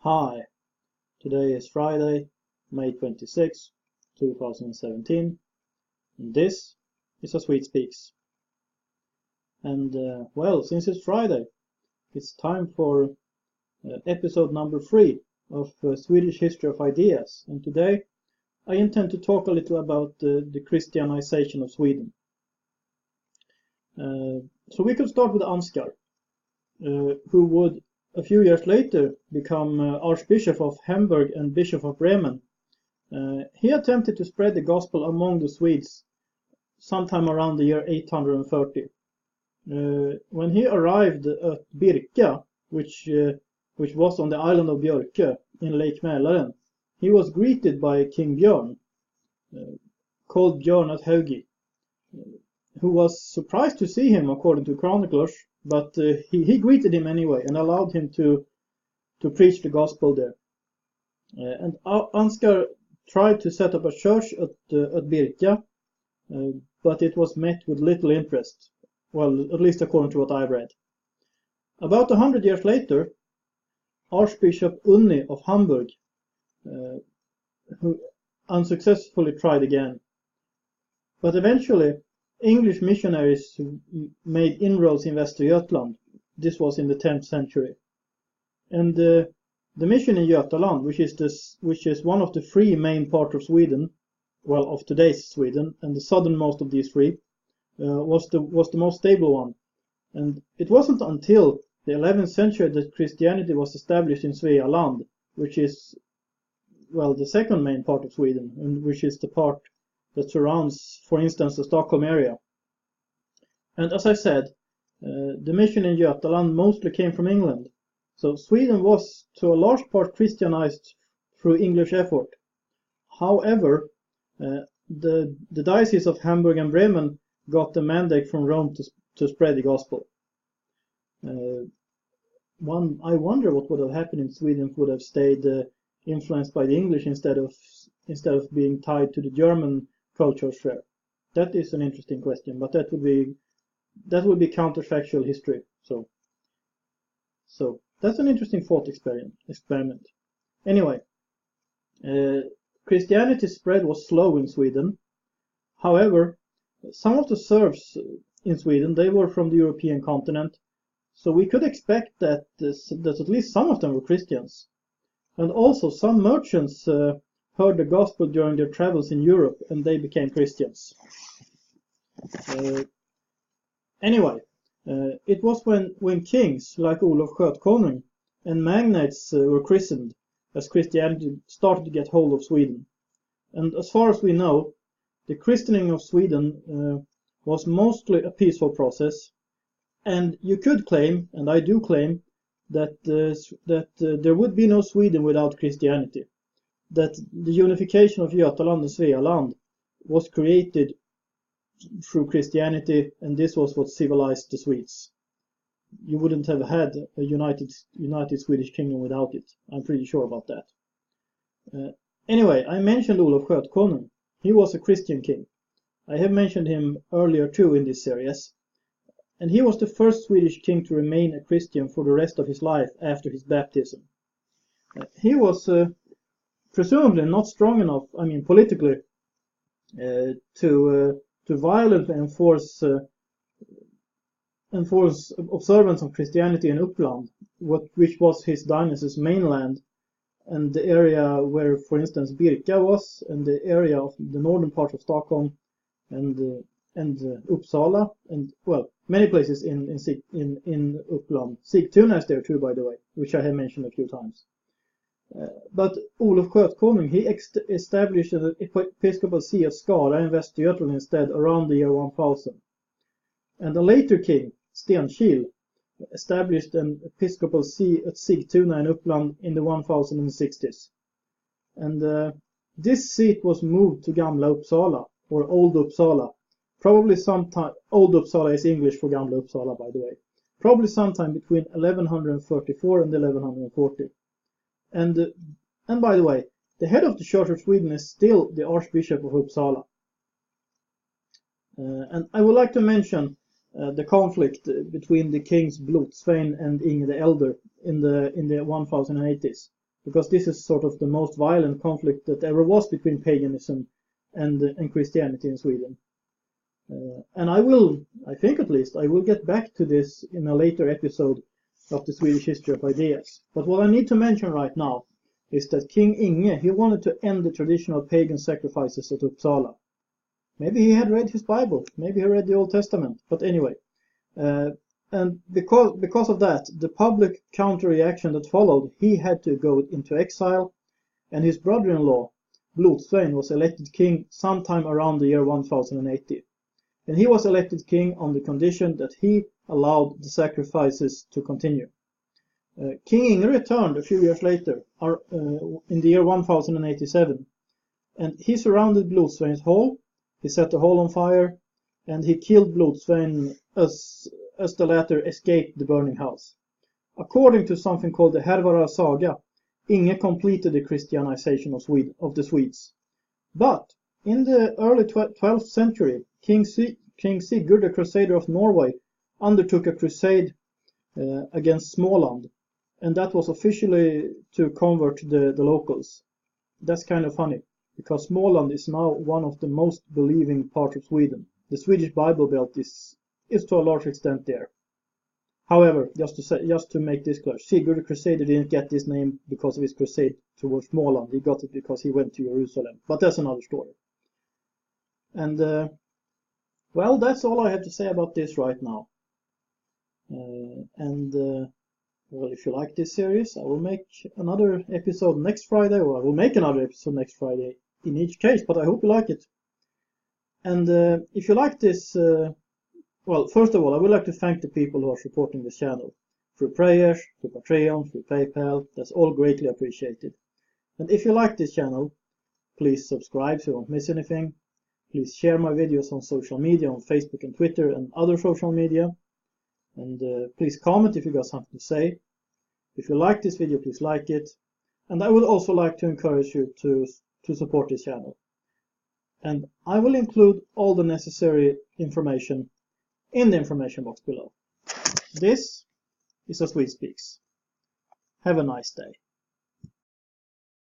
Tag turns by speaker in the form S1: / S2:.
S1: Hi, today is Friday, May 26, 2017, and this is A Swede Speaks. And since it's Friday, it's time for episode number 3 of Swedish History of Ideas, and today I intend to talk a little about the Christianization of Sweden. So we could start with Ansgar, who would a few years later become Archbishop of Hamburg and Bishop of Bremen. He attempted to spread the gospel among the Swedes sometime around the year 830. When he arrived at Birka, which was on the island of Björke in Lake Mälaren, he was greeted by King Björn, called Björn at Haugi, who was surprised to see him, according to chroniclers, but he greeted him anyway and allowed him to preach the gospel there. And Ansgar tried to set up a church at Birka, but it was met with little interest, well, at least according to what I've read. About 100 years later, Archbishop Unni of Hamburg, who unsuccessfully tried again. But eventually, English missionaries made inroads in Västergötland. This was in the 10th century. And the mission in Götaland, which is one of the three main parts of Sweden, well, of today's Sweden, and the southernmost of these three, was the most stable one. And it wasn't until the 11th century that Christianity was established in Svealand, which is, well, the second main part of Sweden, and which is the part that surrounds, for instance, the Stockholm area. And as I said, the mission in Götaland mostly came from England. So Sweden was, to a large part, Christianized through English effort. However, the diocese of Hamburg and Bremen got the mandate from Rome to spread the gospel. I wonder what would have happened in Sweden if it would have stayed influenced by the English instead of being tied to the German cultural share. That is an interesting question, but that would be counterfactual history. So that's an interesting thought experiment. Anyway, Christianity's spread was slow in Sweden. However, some of the serfs in Sweden, they were from the European continent, so we could expect that at least some of them were Christians. And also some merchants heard the gospel during their travels in Europe, and they became Christians. Anyway, it was when kings like Olof Skötkonung and magnates were christened as Christianity started to get hold of Sweden. And as far as we know, the christening of Sweden was mostly a peaceful process, and you could claim, and I do claim, that there would be no Sweden without Christianity, that the unification of Götaland and Svealand was created through Christianity, and this was what civilized the Swedes. You wouldn't have had a united Swedish kingdom without it. I'm pretty sure about that. Anyway, I mentioned Olof Skötkonung. He was a Christian king. I have mentioned him earlier too in this series. And he was the first Swedish king to remain a Christian for the rest of his life after his baptism. He was presumably not strong enough, politically, to violently enforce observance of Christianity in Uppland, which was his diocese's mainland, and the area where, for instance, Birka was, and the area of the northern part of Stockholm, and Uppsala, and, well, many places in Uppland. Sigtuna is there too, by the way, which I have mentioned a few times. But Olof Skötkonung, he established an episcopal see at Skara in Västergötland instead around the year 1000. And a later king, Stenkil, established an episcopal see at Sigtuna in Uppland in the 1060s. And this seat was moved to Gamla Uppsala, or Old Uppsala. Probably sometime, Old Uppsala is English for Gamla Uppsala, by the way. Probably sometime between 1134 and 1140. And by the way, the head of the Church of Sweden is still the Archbishop of Uppsala. And I would like to mention the conflict between the kings Blodsvein and Inge the Elder in the 1080s. because this is sort of the most violent conflict that ever was between paganism and Christianity in Sweden. And I think at least, I will get back to this in a later episode of the Swedish history of ideas. But what I need to mention right now is that King Inge, he wanted to end the traditional pagan sacrifices at Uppsala. Maybe he had read his Bible, maybe he read the Old Testament, but anyway. And because of that, the public counter-reaction that followed, he had to go into exile, and his brother-in-law, Blodsvein, was elected king sometime around the year 1080. And he was elected king on the condition that he allowed the sacrifices to continue. King Inge returned a few years later, in the year 1087, and he surrounded Blodsvein's hall, he set the hall on fire, and he killed Blodsvein as the latter escaped the burning house. According to something called the Hervara saga, Inge completed the Christianization of the Swedes. But in the early 12th century, King Sigurd, the Crusader of Norway, undertook a crusade against Småland, and that was officially to convert the locals. That's kind of funny, because Småland is now one of the most believing parts of Sweden. The Swedish Bible Belt is to a large extent there. However, just to make this clear, Sigurd the Crusader didn't get this name because of his crusade towards Småland. He got it because he went to Jerusalem. But that's another story. And well, that's all I have to say about this right now. Well, if you like this series, I will make another episode next Friday, or I will make another episode next Friday in each case, but I hope you like it. And if you like this, well, first of all, I would like to thank the people who are supporting this channel. Through prayers, through Patreon, through PayPal, that's all greatly appreciated. And if you like this channel, please subscribe so you won't miss anything. Please share my videos on social media, on Facebook and Twitter and other social media. And please comment if you got something to say. If you like this video, please like it. And I would also like to encourage you to support this channel. And I will include all the necessary information in the information box below. This is A Swede Speaks. Have a nice day.